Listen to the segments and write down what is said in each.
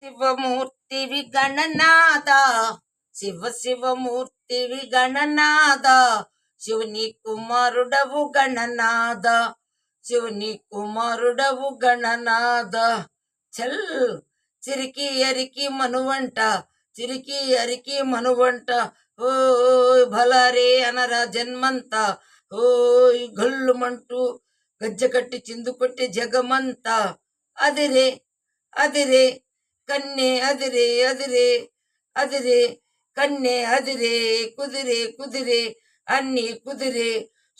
శివమూర్తివి గణనాథ, శివ శివమూర్తివి గణనాథ, శివుని కుమారుడవు గణనాథ, శివుని కుమారుడవు గణనాథ. చల్ చిరికి అరికి మనువంట, చిరికి అరికి మనువంట, ఓ భలారే అనరా జన్మంతా, ఓయ్ గల్లుమంటూ గజ్జకట్టి చిందుకొట్టి జగమంతా. అదిరే అదిరే కన్నే అదిరే అదిరే అదిరే కన్నే అదిరే కుదిరే కుదిరే అన్ని కుదిరే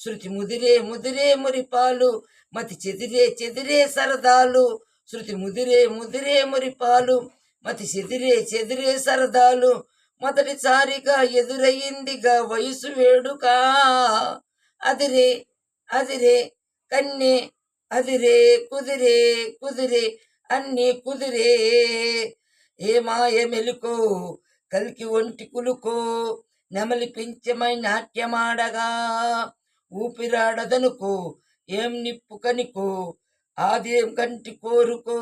శృతి ముదిరే ముదిరే మురిపాలు మతి చెదిరే చెదిరే సరదాలు శృతి ముదిరే ముదిరే మురిపాలు మతి చెదిరే చెదిరే సరదాలు మొదటిసారిగా ఎదురయ్యిందిగా వయసు వేడుక. అదిరే అదిరే కన్నే అదిరే కుదిరే కుదిరే అన్ని కుదిరే. ఏ మాయ మెలుకో కలికి ఒంటి కులుకో నెమలి పించమై నాట్యమాడగా ఊపిరాడదనుకో ఏం నిప్పు కనికో ఆదేం కంటి కోరుకో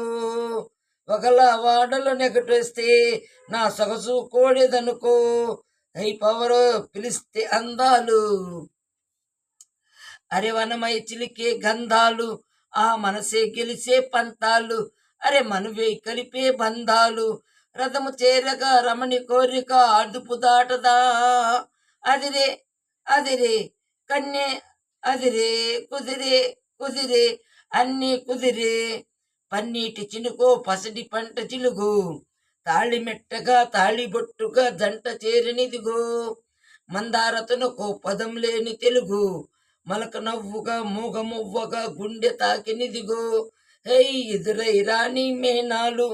ఒకలా వాడలో నెగటొస్తే నా సొగసు కోడేదనుకో హై పవర్ పిలిస్తే అందాలు అరే వనమై చిలికే గంధాలు ఆ మనసే గెలిచే పంతాలు అరే మనువే కలిపే బంధాలు రథము చేరగా రమణి కోరిక అదుపు దాటదా. అదిరే అదిరే కన్నే అదిరే కుదిరే కుదిరే అన్ని కుదిరే పన్నీటి చినుకో పసిడి పంట చిలుగు తాళి మెట్టగా తాళి బొట్టుగా జంట చేరినిదిగో మందారతునకో పదం లేని తెలుగు మలక నవ్వుగా మూగ మువ్వగా గుండె తాకినిదిగో. హై ఎదురై రాని మేనాలు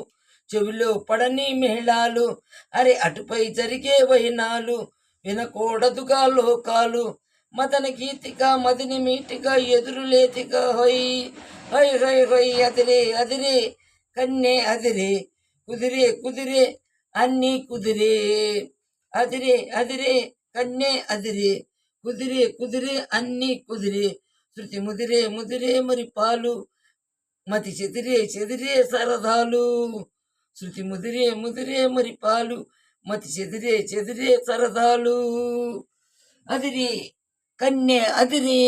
చెవిలో పడని మేళాలు అరే అటుపై జరిగే వైనాలు వినకూడదుగా లోకాలు మదన గీతిగా మదిని మీటిగా ఎదురులేతిగా హొయ్ హొయ్ హొయ్ హొయ్ అదిరే అదిరే కన్నే అదిరే కుదిరే కుదిరే అన్నీ కుదిరే. అదిరే అదిరే కన్నే అదిరే కుదిరే కుదిరే అన్నీ కుదిరే శృతి ముదిరే ముదిరే మరి పాలు మతి చెదిరే చెదిరే సరదాలు శృతి ముదిరే ముదిరే మరి పాలు మతి చెదిరే చెదిరే సరదాలు. అదిరే కన్నే అదిరే.